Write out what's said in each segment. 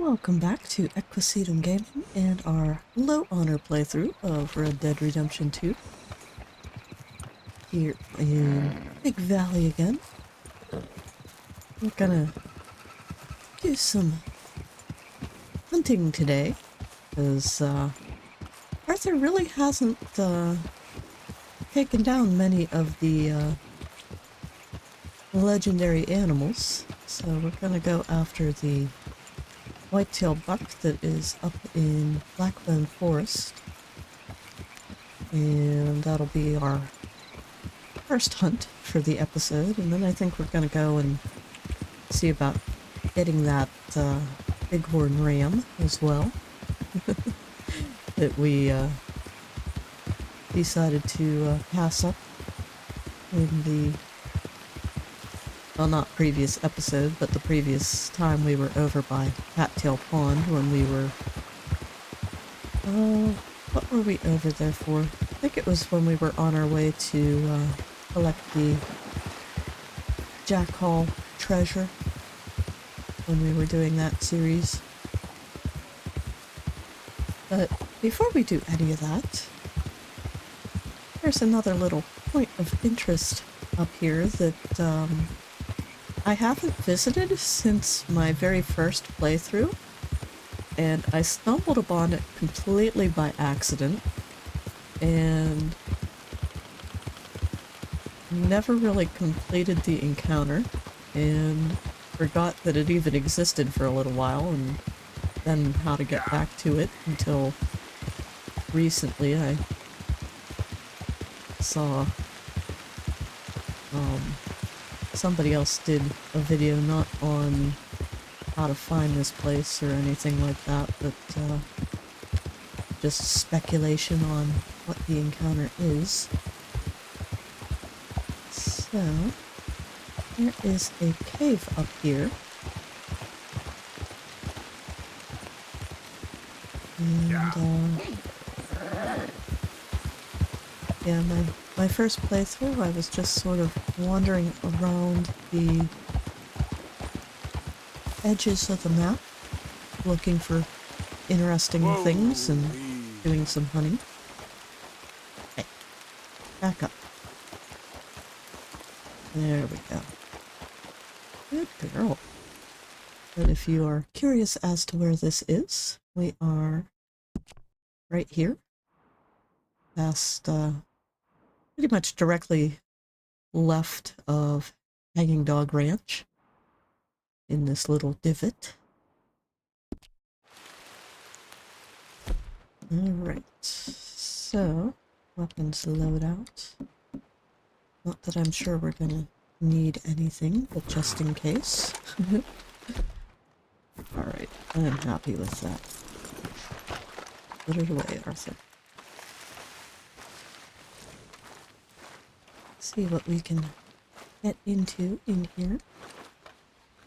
Welcome back to Equisetum Gaming and our low honor playthrough of Red Dead Redemption 2. Here in Big Valley again. We're gonna do some hunting today, because Arthur really hasn't taken down many of the legendary animals, so we're gonna go after the whitetail buck that is up in Blackbone Forest, and that'll be our first hunt for the episode. And then I think we're gonna go and see about getting that bighorn ram as well that we decided to pass up in the, well, not previous episode, but the previous time we were over by Cattail Pond when we were, what were we over there for? I think it was when we were on our way to collect the Jackal treasure, when we were doing that series. But before we do any of that, there's another little point of interest up here that I haven't visited since my very first playthrough, and I stumbled upon it completely by accident and never really completed the encounter and forgot that it even existed for a little while, and then how to get back to it until recently. I saw somebody else did a video not on how to find this place or anything like that, but just speculation on what the encounter is. So, there is a cave up here. And, yeah, my first playthrough, I was just sort of wandering around the edges of the map, looking for interesting things and doing some hunting. Hey, back up. There we go. Good girl. But if you are curious as to where this is, we are right here, past, pretty much directly left of Hanging Dog Ranch, in this little divot. Alright, so, weapons loadout. Not that I'm sure we're gonna need anything, but just in case. Alright, I'm happy with that. Put it away, Arthur. See what we can get into in here.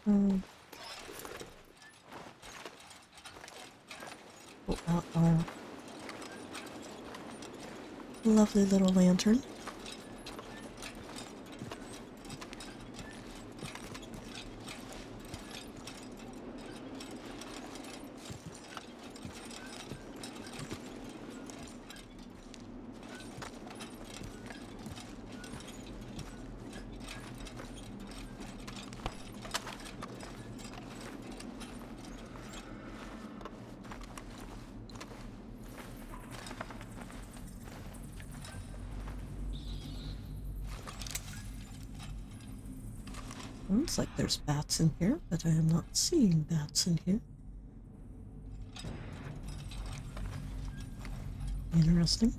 Pull out our lovely little lantern. Looks like there's bats in here, but I am not seeing bats in here. Interesting.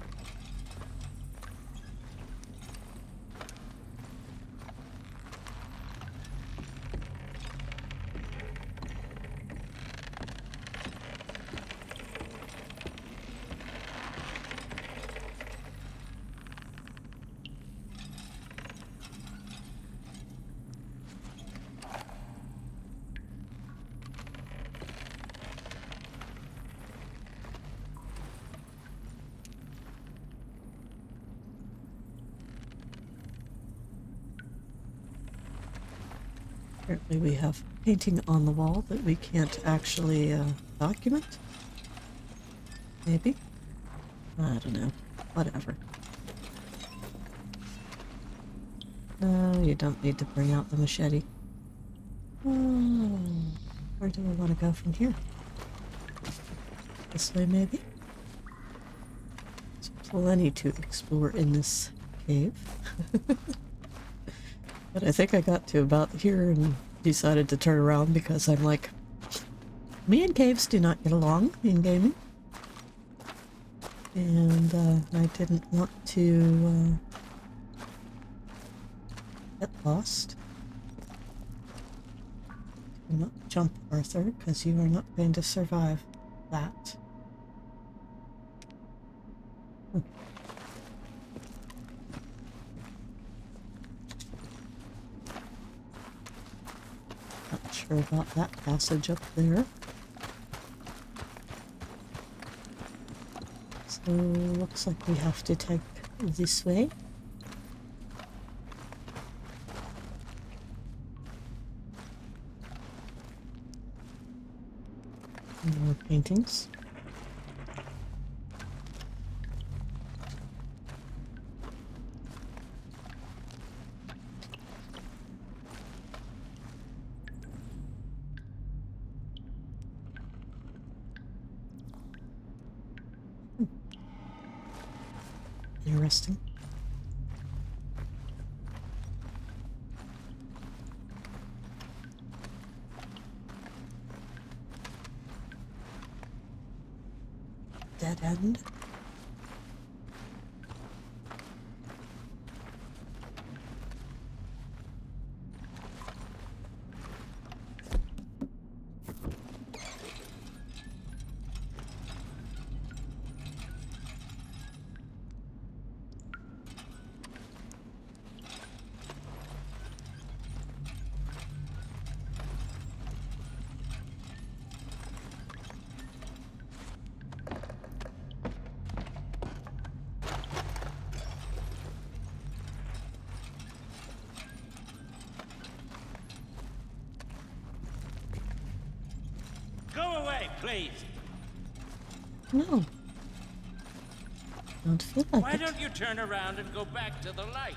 Apparently we have painting on the wall that we can't actually document. Maybe? I don't know. Whatever. No, you don't need to bring out the machete. Oh, where do I want to go from here? This way, maybe? There's plenty to explore in this cave. But I think I got to about here and decided to turn around because I'm like, me and caves do not get along in gaming. And I didn't want to get lost. Do not jump, Arthur, because you are not going to survive that. Not sure about that passage up there. So, looks like we have to take this way. More paintings. Interesting. Dead end. Please. No. Don't feel like Why it. don't you turn around and go back to the light?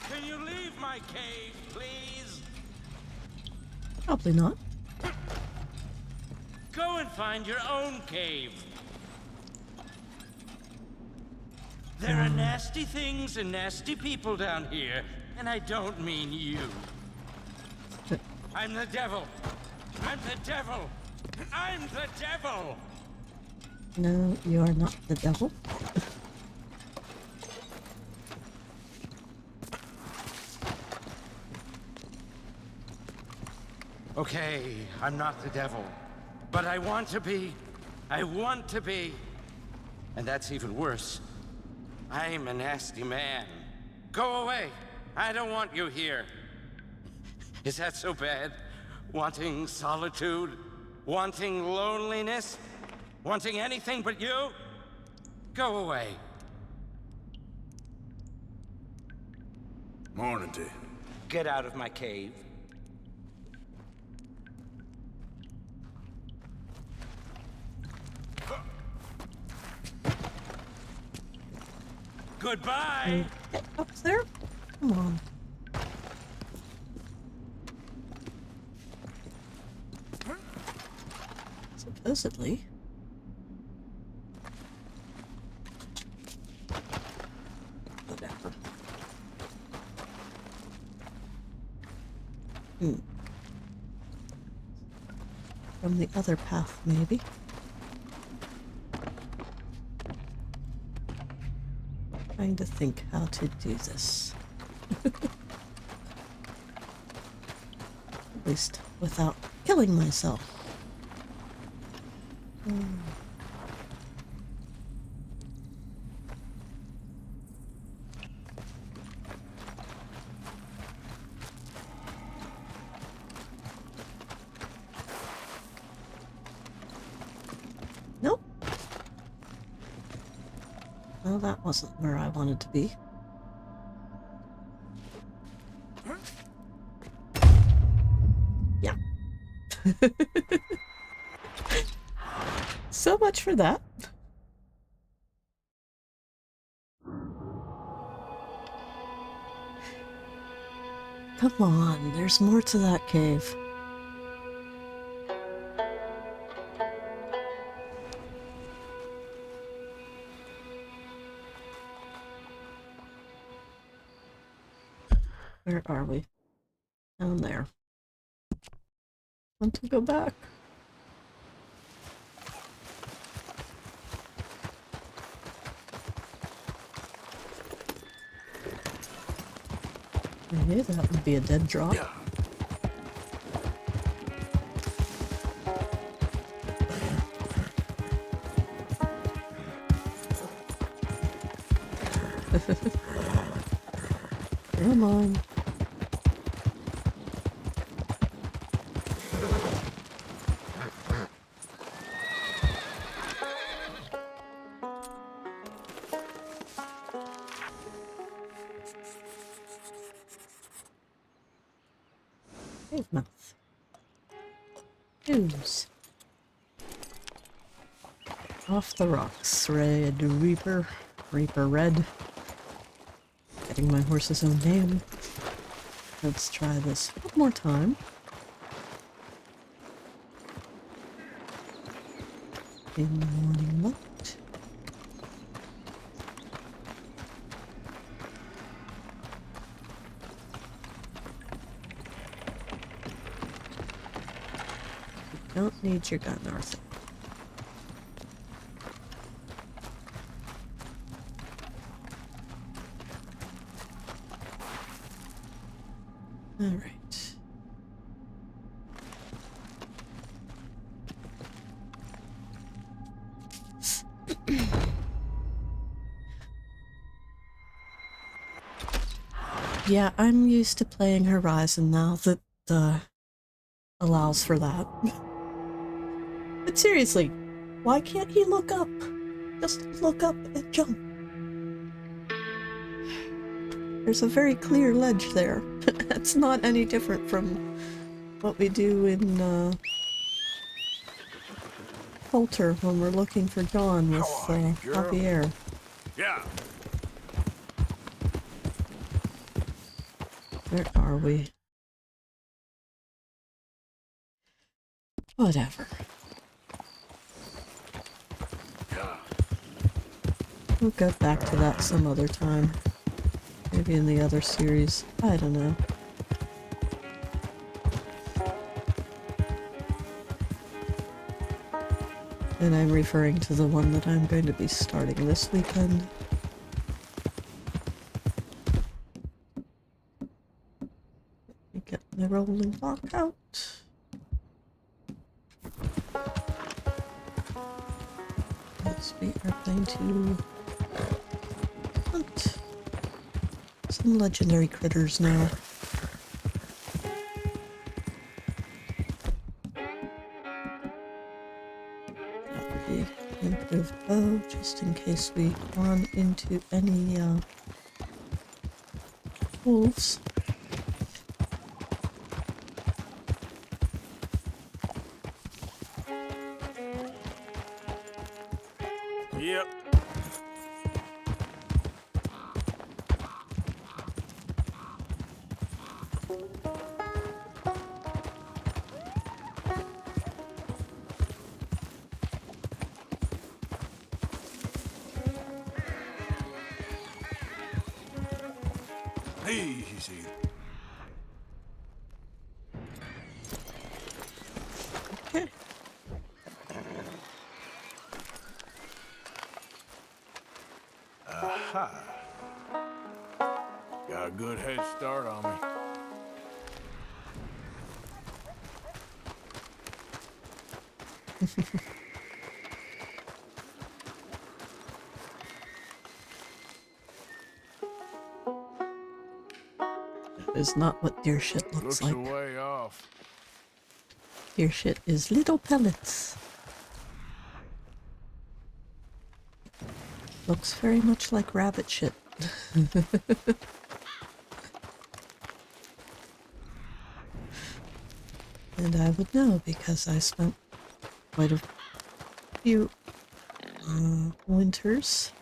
Can you leave my cave, please? Probably not. Go and find your own cave. There are nasty things and nasty people down here, and I don't mean you. I'm the devil. I'm the devil. I'm the devil. No, you are not the devil. Okay, I'm not the devil. But I want to be. I want to be. And that's even worse. I'm a nasty man. Go away. I don't want you here. Is that so bad? Wanting solitude? Wanting loneliness? Wanting anything but you? Go away. Morning to you. Get out of my cave. Goodbye! Get up there? Come on. Supposedly. Whatever. From the other path, maybe. Trying to think how to do this. At least without killing myself. Nope. Well, that wasn't where I wanted to be. So much for that. Come on, there's more to that cave. Where are we? Down there. Want to go back? Maybe that would be a dead drop. Come on. Cave mouth. News. Off the rocks. Red Reaper. Reaper Red. Getting my horse's own name. Let's try this one more time. In the morning light. You don't need your gun, Arthur. All right. Yeah, I'm used to playing Horizon now that allows for that. But seriously, why can't he look up? Just look up and jump. There's a very clear ledge there. It's not any different from what we do in Coulter when we're looking for John with Javier. Yeah. Where are we? Whatever. We'll get back to that some other time. Maybe in the other series. I don't know. And I'm referring to the one that I'm going to be starting this weekend. Let me get my rolling block out. Yes, we are going to hunt some legendary critters now. Improve bow just in case we run into any wolves. Yep. Easy. Okay. Aha. Got a good head start on me. That is not what deer shit looks like. A way off. Deer shit is little pellets. Looks very much like rabbit shit. And I would know because I spent quite a few winters,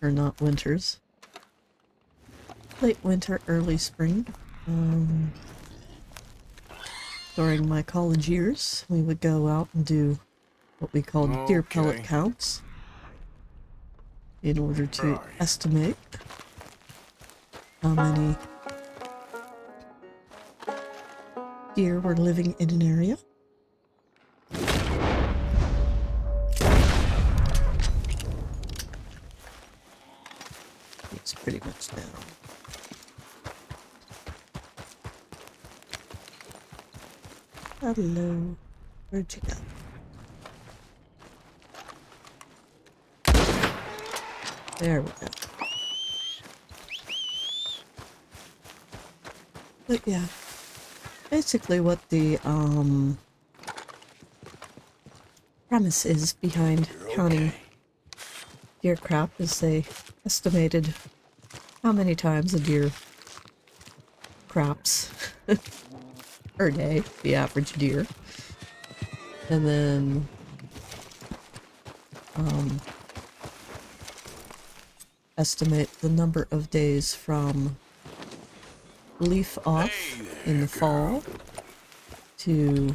or not winters, late winter, early spring. During my college years, we would go out and do what we called deer pellet Okay. counts in order to Right. estimate how many deer were living in an area. It's pretty much down. Hello. Where'd you go? There we go. But yeah, basically what the premise is behind counting deer crap is they estimated how many times a deer craps per day, the average deer, and then estimate the number of days from leaf off in the fall to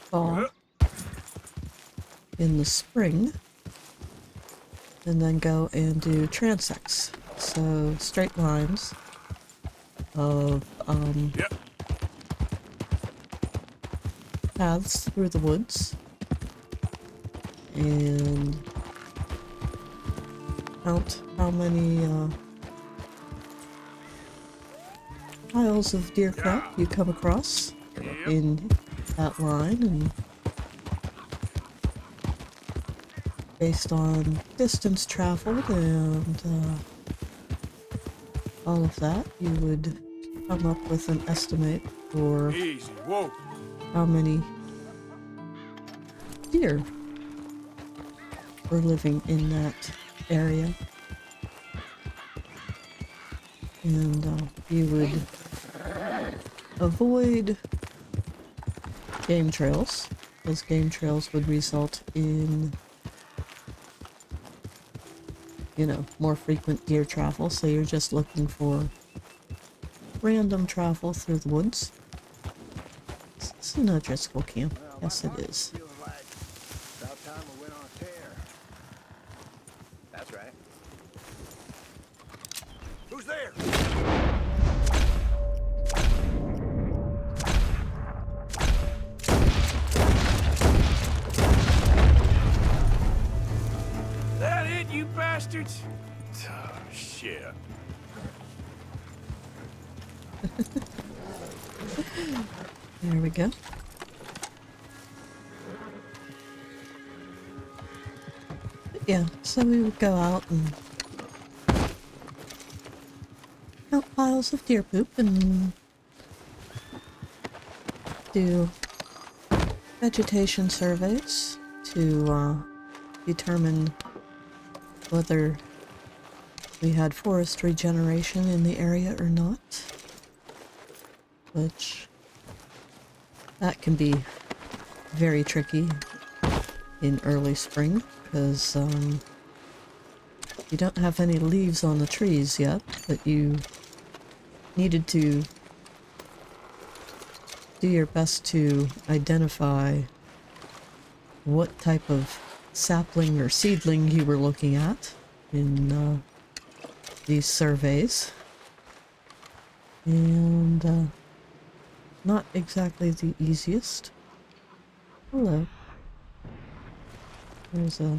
thaw in the spring, and then go and do transects. So straight lines of Yep. paths through the woods and count how many piles of deer crap you come across in that line, and based on distance traveled and all of that, you would come up with an estimate for Easy. Whoa. how many deer were living in that area. And you would avoid game trails, because game trails would result in, you know, more frequent deer travel, so you're just looking for random travel through the woods. It's an O'Driscoll camp. Yes, it is. Feeling like about time we went on a tear. That's right. Who's there? That it, you bastards? Oh, shit. There we go. But yeah, so we would go out and count piles of deer poop and do vegetation surveys to determine whether we had forest regeneration in the area or not, which that can be very tricky in early spring because you don't have any leaves on the trees yet, but you needed to do your best to identify what type of sapling or seedling you were looking at in these surveys. And not exactly the easiest. Hello. There's a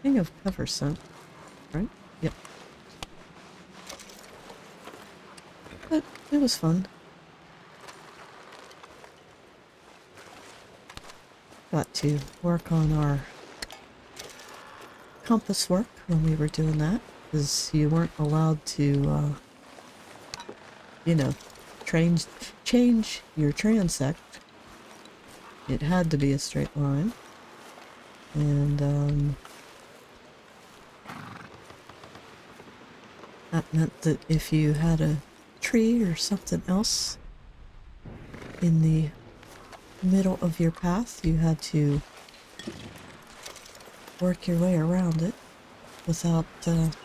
thing of cover scent, right? Yep. But it was fun. Got to work on our compass work when we were doing that, because you weren't allowed to, you know, change your transect. It had to be a straight line. And that meant that if you had a tree or something else in the middle of your path, you had to work your way around it without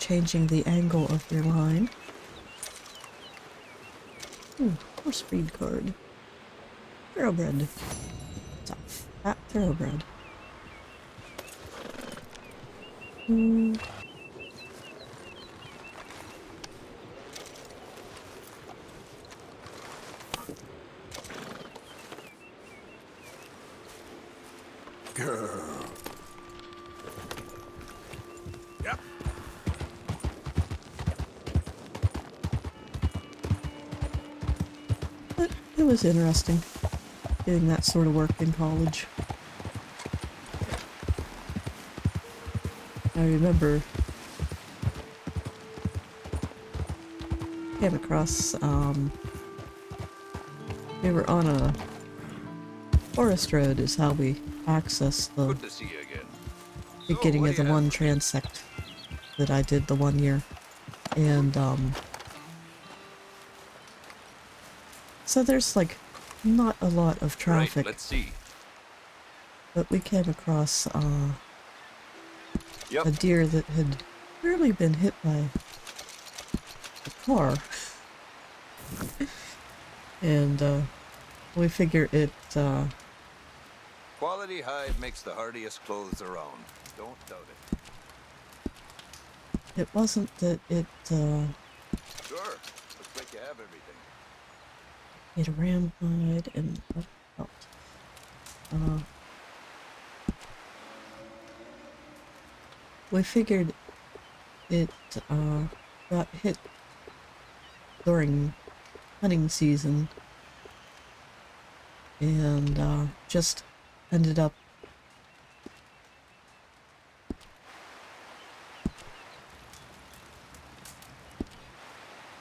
changing the angle of your line. Horse breed card. Thoroughbred. It's a fat thoroughbred. Girl. Yep. But it was interesting doing that sort of work in college. I remember came across we were on a forest road is how we accessed the Good to see you again. beginning what of do the you have one for me? transect that I did the one year. And so there's like not a lot of traffic, Right, let's see. but we came across Yep. a deer that had barely been hit by a car. And we figure it Quality hide makes the hardiest clothes around. Don't doubt it. it wasn't that it Sure. Looks like you have everything. it a ram hide and a belt. We figured it got hit during hunting season and just ended up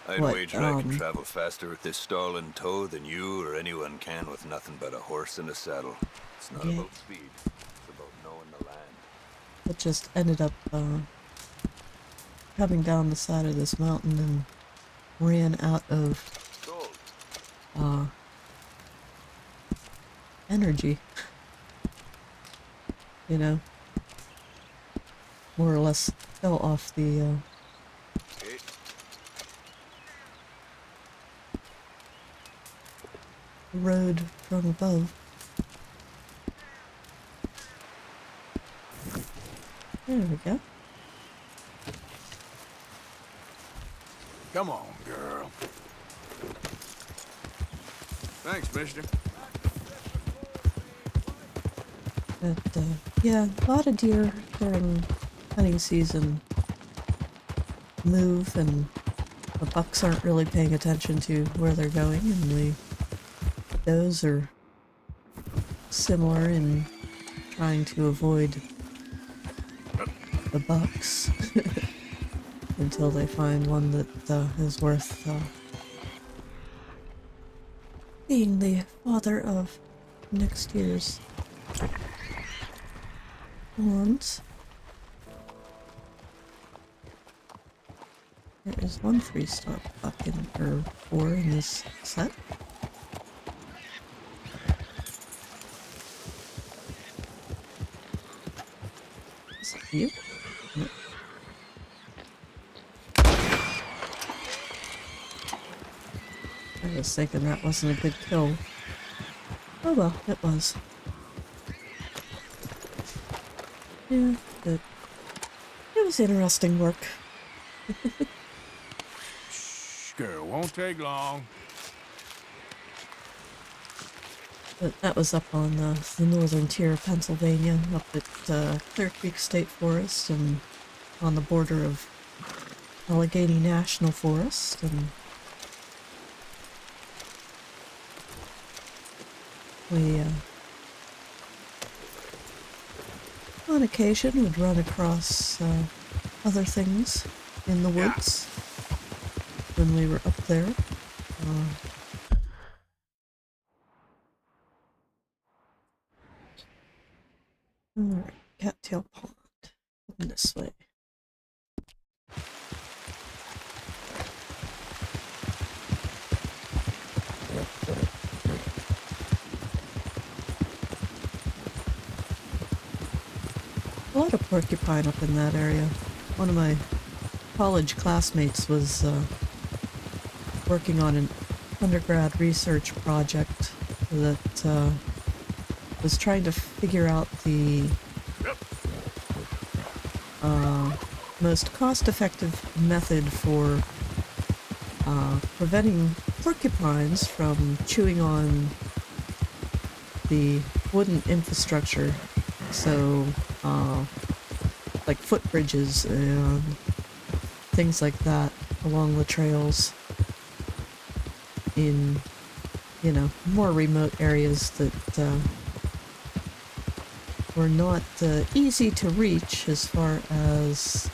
I'd What, wager I can travel faster with this stall in tow than you or anyone can with nothing but a horse and a saddle. It's not Yeah. about speed. It's about knowing the land. it just ended up coming down the side of this mountain and ran out of Sold. energy. You know, more or less fell off the Okay. road from above. There we go. Come on, girl. Thanks, mister. But yeah, a lot of deer during hunting season move, and the bucks aren't really paying attention to where they're going, and those are similar in trying to avoid the bucks until they find one that is worth being the father of next year's horns. There is one 3-star buck or 4 in this set. Is it you? No. I was thinking that wasn't a good kill. Oh well, it was. Yeah, but it was interesting work. Shh, girl, won't take long. But that was up on the northern tier of Pennsylvania, up at Clear Creek State Forest and on the border of Allegheny National Forest. And we, on occasion, would run across other things in the woods when we were up there. Alright, Cattail Pond. Come this way. lot of porcupine up in that area. One of my college classmates was working on an undergrad research project that was trying to figure out the most cost-effective method for preventing porcupines from chewing on the wooden infrastructure, so like footbridges and things like that along the trails in, you know, more remote areas that were not easy to reach as far as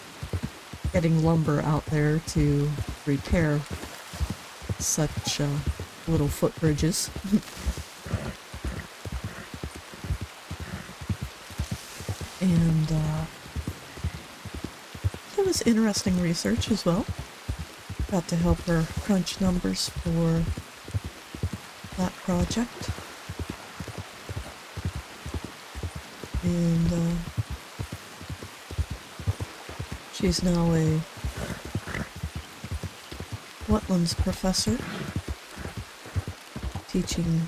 getting lumber out there to repair such little footbridges. And it was interesting research as well. Got to help her crunch numbers for that project. And she's now a wetlands professor, teaching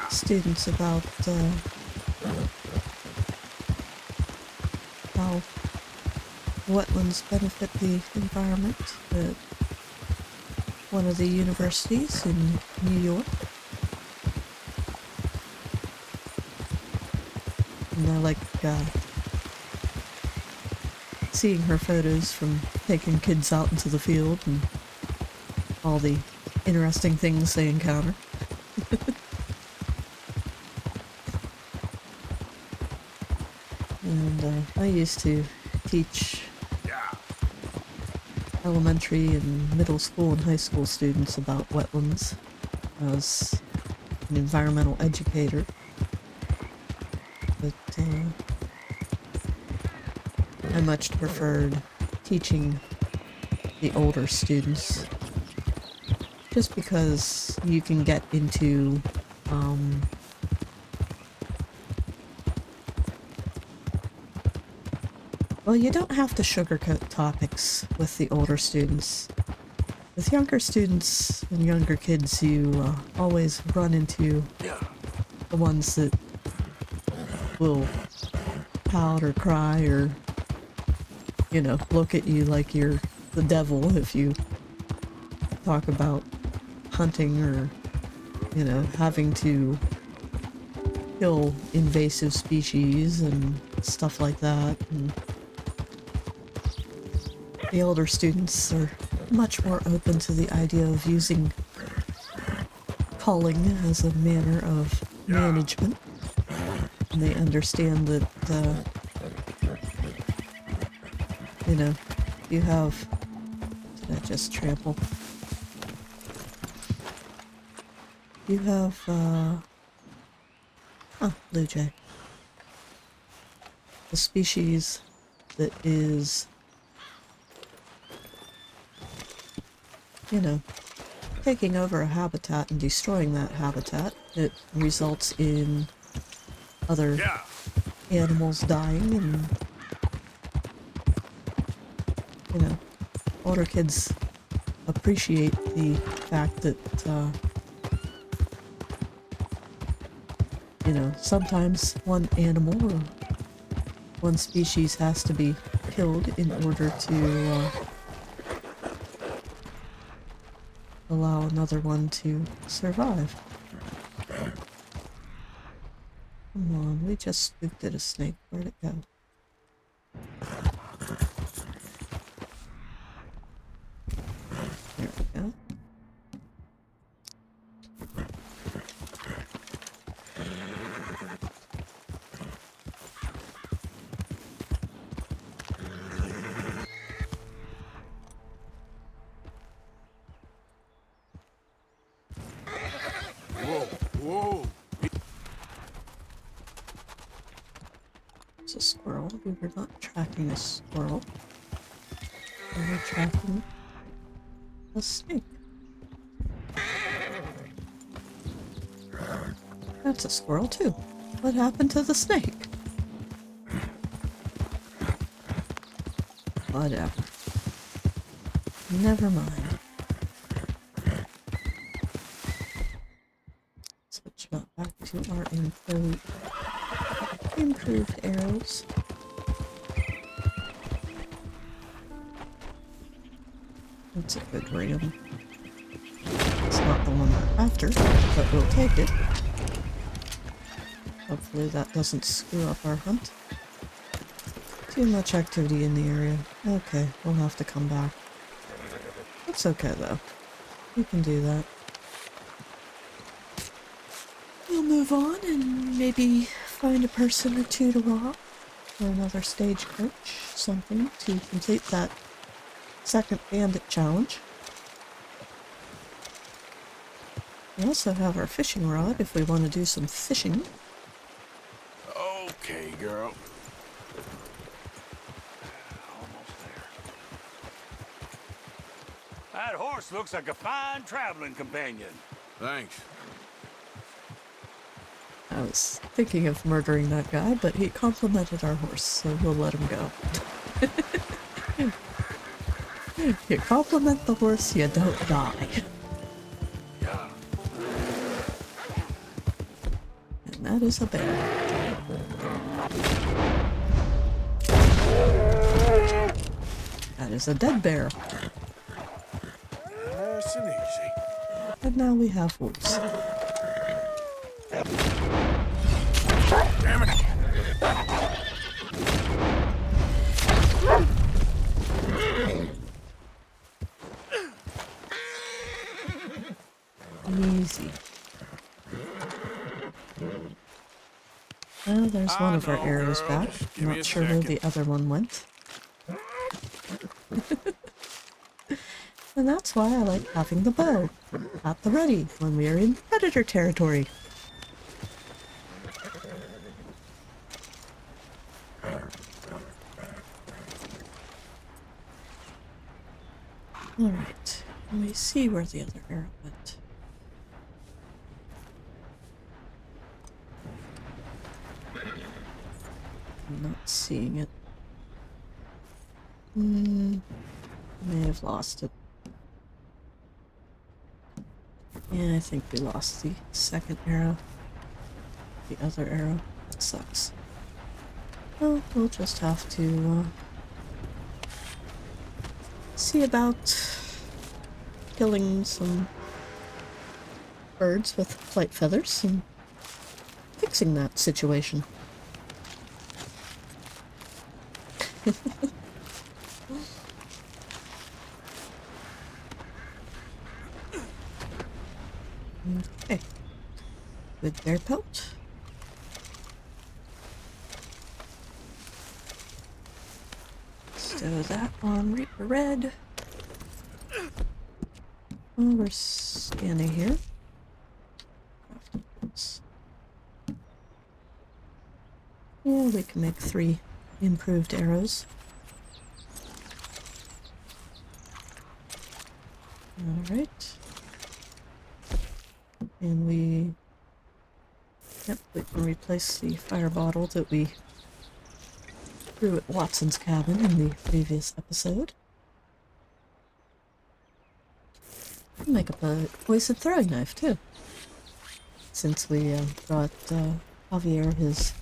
students about how wetlands benefit the environment at one of the universities in New York. And I like seeing her photos from taking kids out into the field and all the interesting things they encounter. And I used to teach elementary and middle school and high school students about wetlands. I was an environmental educator. But I much preferred teaching the older students, just because you can get into well, you don't have to sugarcoat topics with the older students. With younger students and younger kids, you always run into the ones that will pout or cry or, you know, look at you like you're the devil if you talk about hunting or, you know, having to kill invasive species and stuff like that. And the older students are much more open to the idea of using culling as a manner of management. And they understand that, you know, you have... Did I just trample? You have, blue jay. A species that is, you know, taking over a habitat and destroying that habitat. It results in other animals dying, and, you know, older kids appreciate the fact that, you know, sometimes one animal or one species has to be killed in order to allow another one to survive. Come on, we just spooked at a snake. Where'd it go? There we go. Whoa. It's a squirrel. We were not tracking a squirrel. We were tracking a snake. That's a squirrel too. What happened to the snake? Whatever. Never mind. Switch back to our improved arrows. That's a good ram. It's not the one we're after, but we'll take it. Hopefully that doesn't screw up our hunt. Too much activity in the area. Okay, we'll have to come back. That's okay though. We can do that. We'll move on and maybe find a person or two to rob. Or another stagecoach. Something to complete that second bandit challenge. We also have our fishing rod if we want to do some fishing. Okay, girl. Almost there. That horse looks like a fine traveling companion. Thanks. I was thinking of murdering that guy, but he complimented our horse, so we'll let him go. You compliment the horse, you don't die. Yeah. And that is a bear. That is a dead bear. Nice and easy. And now we have wolves. Damn it. Easy. Well, there's one of our know, arrows girl. back. Just give me Not a sure where the second. other one went. And that's why I like having the bow at the ready when we are in predator territory. Alright, let me see where the other arrow went. I'm not seeing it. May have lost it. Yeah, I think we lost the second arrow. The other arrow. That sucks. Well, we'll just have to see about killing some birds with flight feathers and fixing that situation. Okay. Good bear pelt. Stow that on Reaper Red. Oh, we're scanning here. Yeah, we can make 3 improved arrows. Alright. And we can replace the fire bottle that we threw at Watson's cabin in the previous episode. We'll make up a poison throwing knife too, since we brought Javier his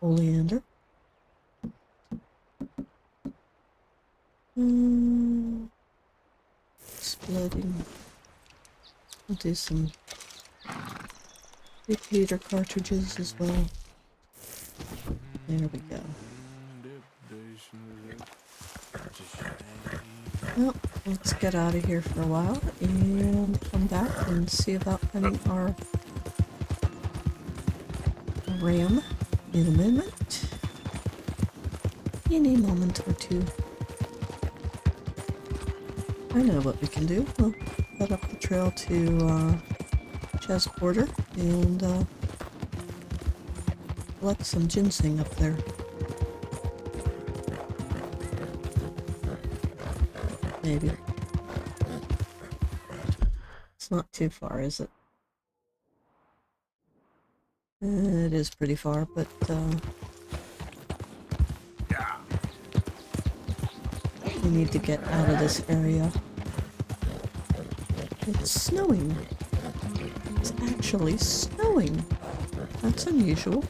oleander. Splitting. We'll do some repeater cartridges as well. There we go. Well, let's get out of here for a while and come back and see about finding our ram in a moment. In a moment or two. I know what we can do. We'll head up the trail to Chess Quarter and collect some ginseng up there. Maybe. It's not too far, is it? It is pretty far, but We need to get out of this area. It's snowing. It's actually snowing. That's unusual.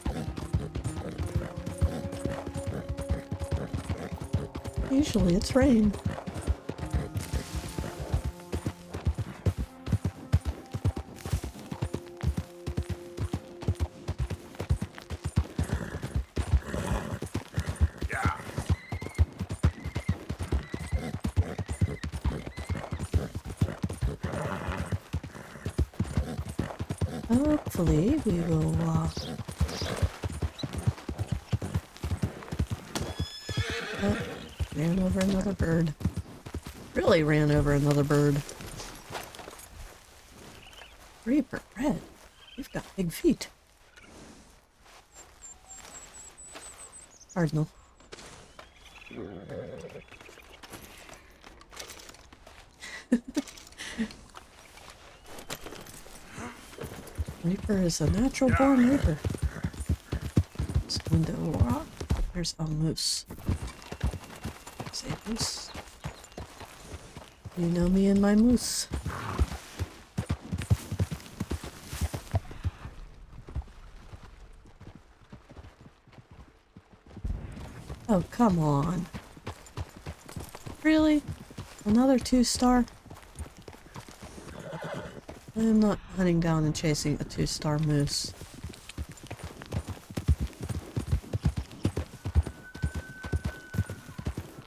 Usually it's rain. Hopefully we will, oh, ran over another bird. Really ran over another bird. Reaper red. You've got big feet. Cardinal. Reaper is a natural born reaper. It's window rock. There's a moose. There's a moose. You know me and my moose. Oh, come on. Really? Another 2-star? I am not hunting down and chasing a 2-star moose.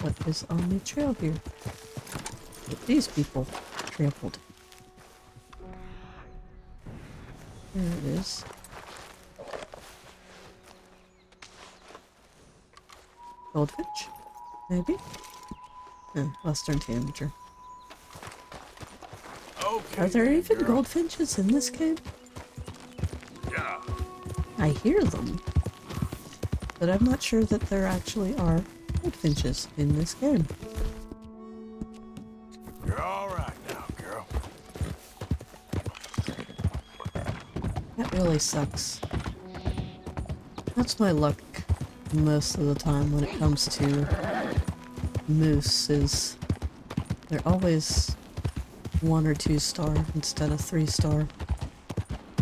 What is on the trail here? That these people trampled. There it is. Goldfinch? Maybe? Western tanager. Okay, Are there even girl. goldfinches in this game? Yeah. I hear them, but I'm not sure that there actually are goldfinches in this game. You're all right now, girl. That really sucks. That's my luck most of the time when it comes to moose, is they're always 1 or 2-star instead of 3-star,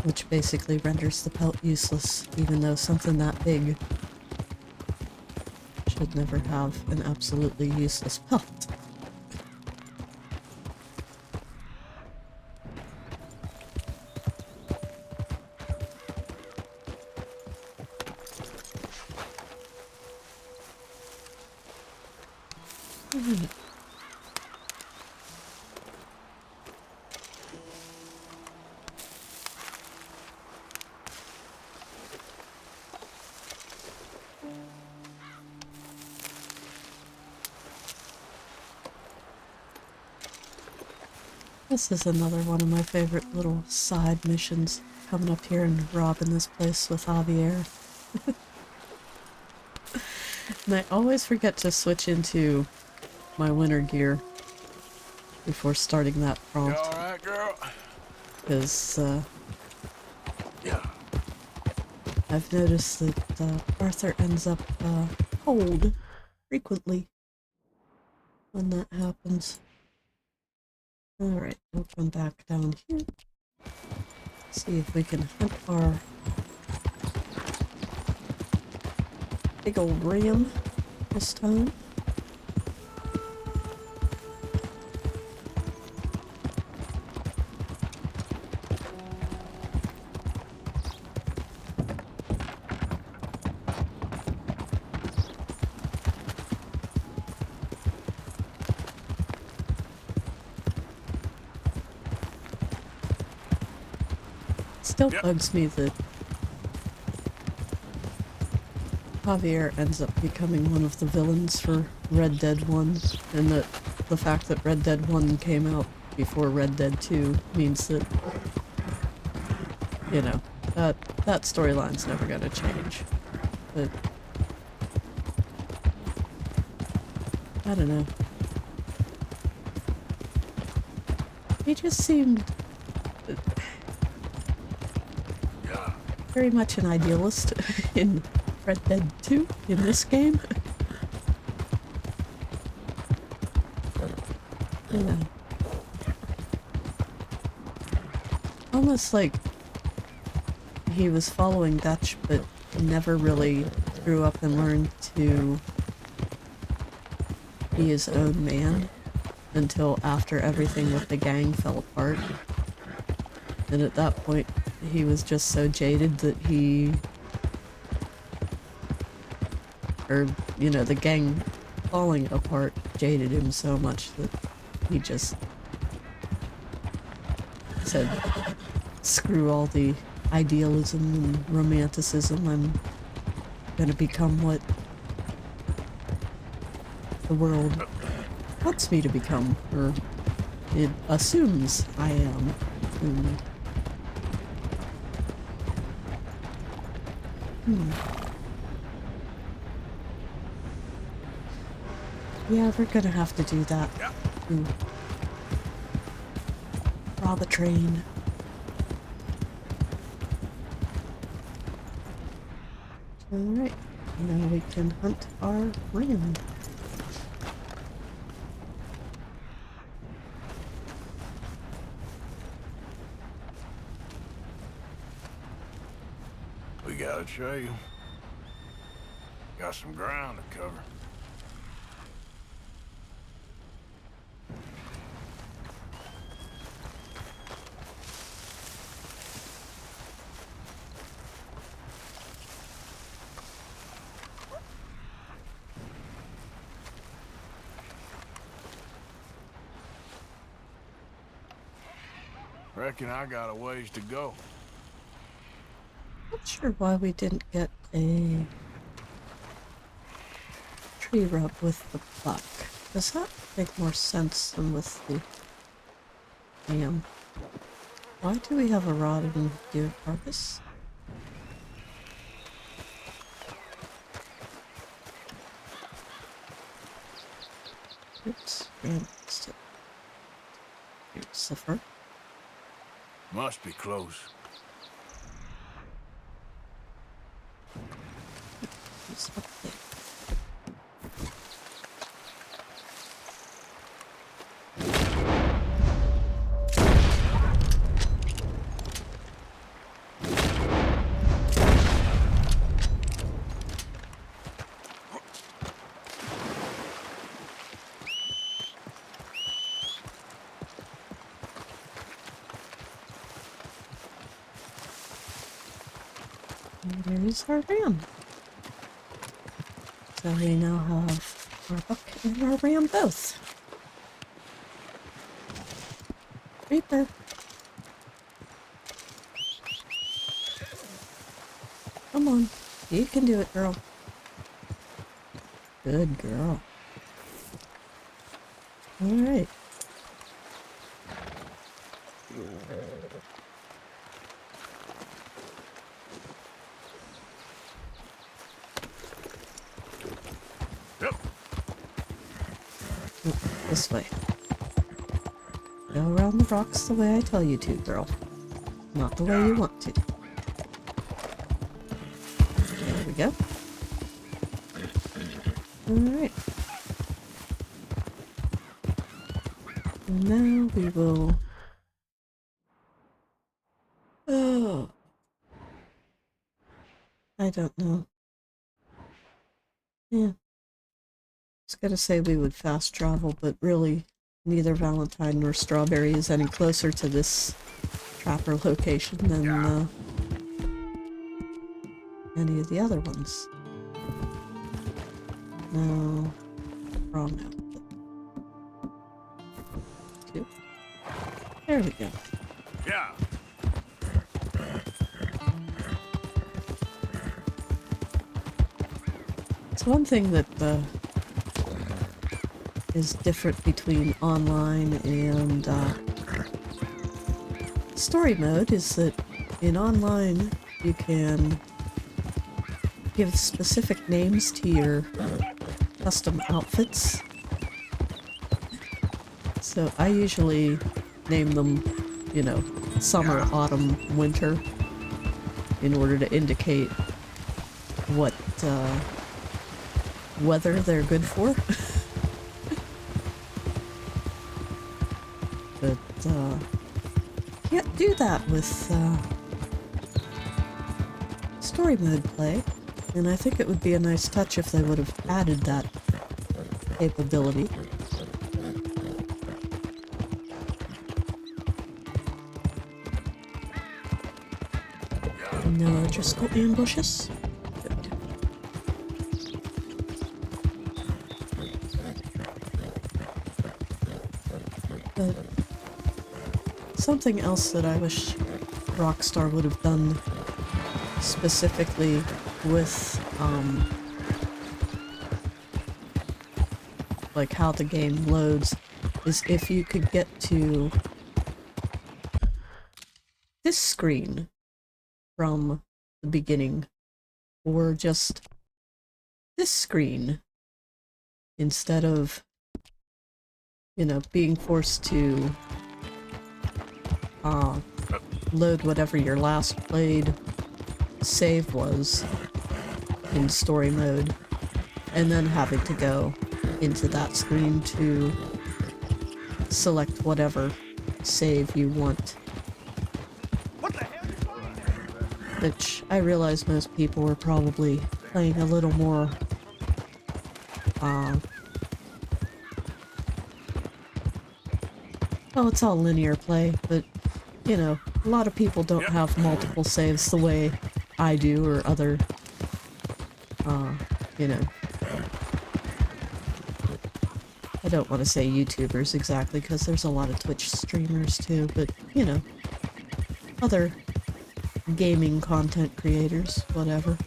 which basically renders the pelt useless, even though something that big should never have an absolutely useless pelt. This is another one of my favorite little side missions, coming up here and robbing this place with Javier. And I always forget to switch into my winter gear before starting that You prompt, all right, girl? because Yeah. I've noticed that Arthur ends up cold frequently when that happens. Alright, we'll come back down here. See if we can hunt our big old ram this time. Still bugs me that Javier ends up becoming one of the villains for Red Dead 1, and that the fact that Red Dead 1 came out before Red Dead 2 means that, you know, that storyline's never gonna change. But I don't know. He just seemed very much an idealist in Red Dead 2 in this game. You know. Almost like he was following Dutch, but never really grew up and learned to be his own man until after everything with the gang fell apart. And at that point, he was just so jaded that you know, the gang falling apart jaded him so much that he just said, screw all the idealism and romanticism, I'm gonna become what the world wants me to become, or it assumes I am. Yeah, we're gonna have to do that. Rob a train. Alright, now we can hunt our ram. We got a trail. Got some ground to cover. Reckon I got a ways to go. Not sure why we didn't get a tree rub with the buck. Does that make more sense than with the ram? Why do we have a rotting deer carcass? Oops, ram still. Here's the fur. Must be close. It's up there. And there's our ram. So we now have our buck and our ram both. Reaper. Come on. You can do it, girl. Good girl. Alright. This way. Go around the rocks the way I tell you to, girl. Not the way you want to. There we go. Alright. Now we will... Oh. I don't know. Yeah. I was gonna say we would fast travel, but really neither Valentine nor Strawberry is any closer to this trapper location than any of the other ones. No, wrong outfit. Two. There we go. Yeah. It's one thing that is different between online and story mode is that in online you can give specific names to your custom outfits. So I usually name them, you know, summer, autumn, winter, in order to indicate what weather they're good for. But, can't do that with, story mode play. And I think it would be a nice touch if they would have added that capability. No Driscoll ambushes. Good. But something else that I wish Rockstar would have done specifically with, like how the game loads, is if you could get to this screen from the beginning, or just this screen, instead of, you know, being forced to load whatever your last played save was in story mode, and then having to go into that screen to select whatever save you want. Which I realize most people were probably playing a little more well, it's all linear play, but you know, a lot of people don't have multiple saves the way I do, or other you know, I don't want to say YouTubers exactly, because there's a lot of Twitch streamers too, but you know, other gaming content creators, whatever.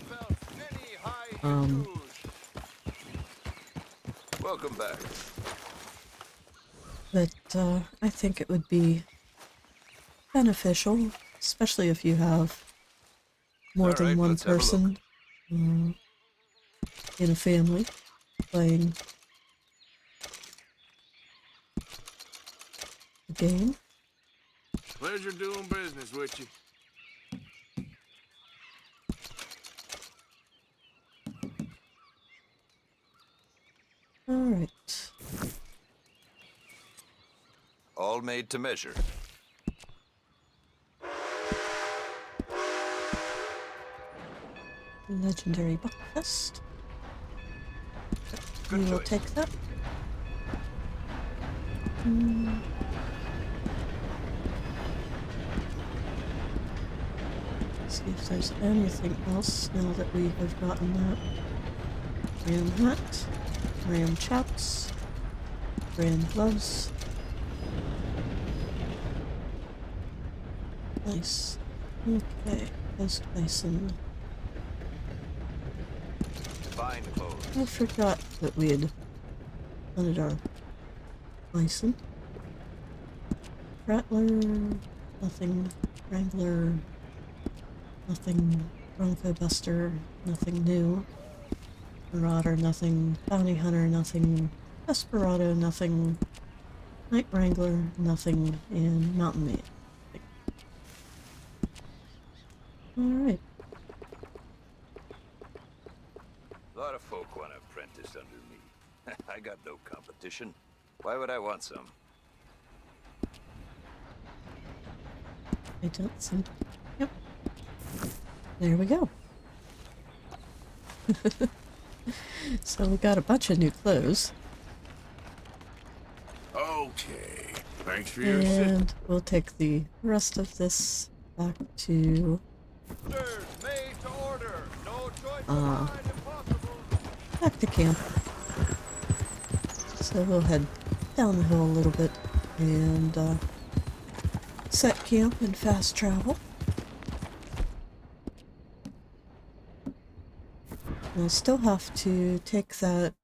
Welcome back. But I think it would be beneficial, especially if you have more than one person in a family playing the game. Pleasure doing business with you. Alright. All made to measure. Legendary Buck Fest. We will take that. See if there's anything else now that we have gotten that. Ram hat, ram chaps, ram gloves. Nice. Okay, post bison. Fine clothes. I forgot that we had hunted our bison. Rattler, nothing. Wrangler, nothing. Bronco Buster, nothing new. Marauder, nothing. Bounty Hunter, nothing. Desperado, nothing. Night Wrangler, nothing. And Mountain Man. Alright. A lot of folk want to apprentice under me. I got no competition. Why would I want some? I don't see. Yep. There we go. So we got a bunch of new clothes. Okay. Thanks for your assistance. And we'll take the rest of this back to Made to order. No choice back to camp. So we'll head down the hill a little bit and set camp and fast travel. We'll still have to take that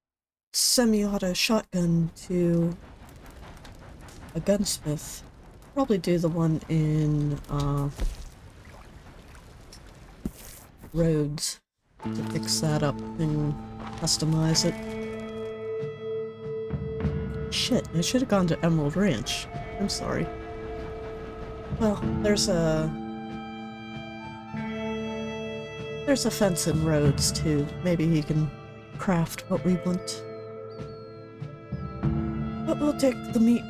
semi-auto shotgun to a gunsmith. Probably do the one in Rhodes to fix that up and customize it. Shit, I should have gone to Emerald Ranch. I'm sorry. Well, there's a fence in Rhodes too. Maybe he can craft what we want. But we'll take the meat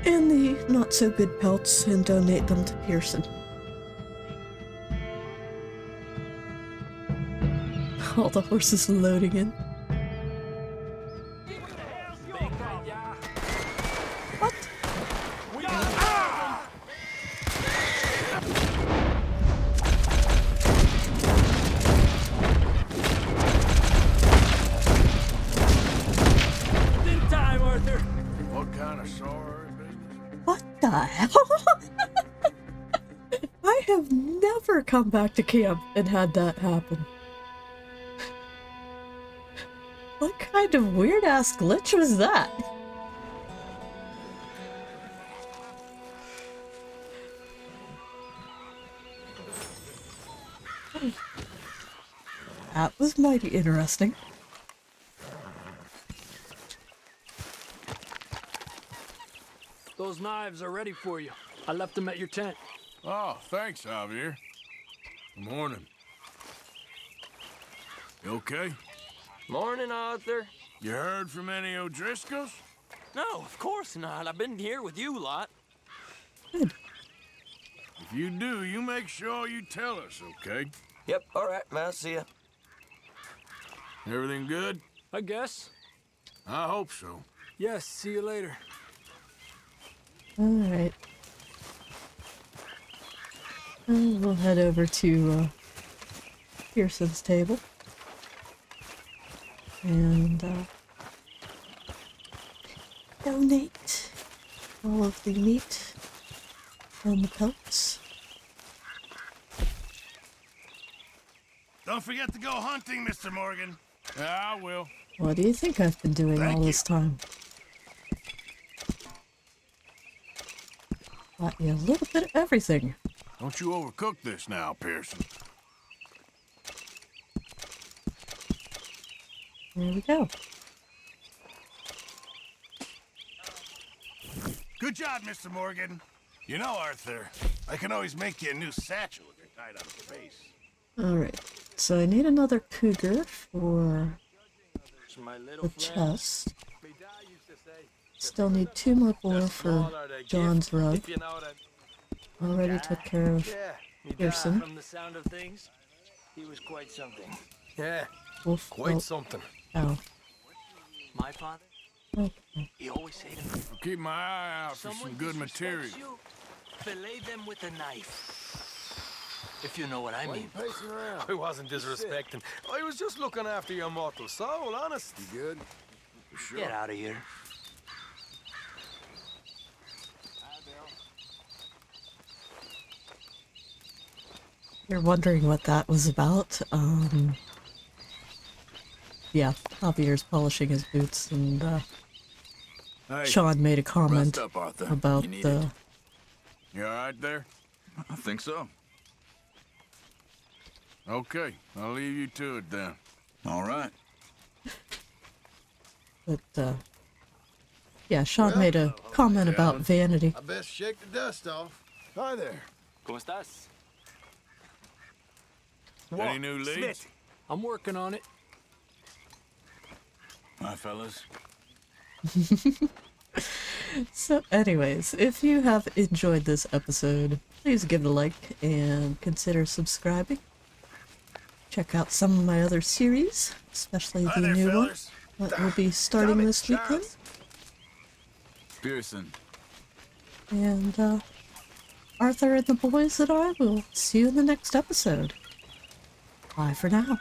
and the not-so-good pelts and donate them to Pearson. All the horses loading in. What? In time, Arthur. What kind of sorry business? What the hell? I have never come back to camp and had that happen. What kind of weird-ass glitch was that? That was mighty interesting. Those knives are ready for you. I left them at your tent. Oh, thanks, Javier. Good morning. You okay? Morning, Arthur. You heard from any O'Driscolls? No, of course not. I've been here with you lot. Good. If you do, you make sure you tell us, okay? Yep, all right, man. See ya. Everything good? I guess. I hope so. Yes, see you later. Alright. We'll head over to Pearson's table. And donate all of the meat and the pelts. Don't forget to go hunting, Mr. Morgan. Yeah, I will. What do you think I've been doing all this time? Got you a little bit of everything. Don't you overcook this now, Pearson. There we go. Good job, Mr. Morgan. You know, Arthur, I can always make you a new satchel if you're tied on the face. Alright, so I need another cougar for My little the chest. Still need 2 more boar for John's rug. Already took care of Pearson. From the sound of things, he was quite something. Yeah, Wolf. quite something. Oh. My father, Okay. he always said to me, I'll keep my eye out for someone some good disrespects material. you, fillet them with a knife. If you know what I mean. Pacing around. I wasn't disrespecting. I was just looking after your mortal soul, honest. You good? For sure. Get out of here. You're wondering what that was about? Yeah, Javier's polishing his boots, and Hey, Sean made a comment rest up, Arthur. about You need the... it. You all right there? I think so. Okay, I'll leave you to it then. All right. But, yeah, Sean made a comment about vanity. I best shake the dust off. Hi there. ¿Cómo estás? Any new leads? Smith, I'm working on it. Hi, fellas. So anyways, if you have enjoyed this episode, please give it a like and consider subscribing. Check out some of my other series, especially Hi the there, new fellas. one that will be starting this weekend. Pearson. And Arthur and the boys and I will see you in the next episode. Bye for now.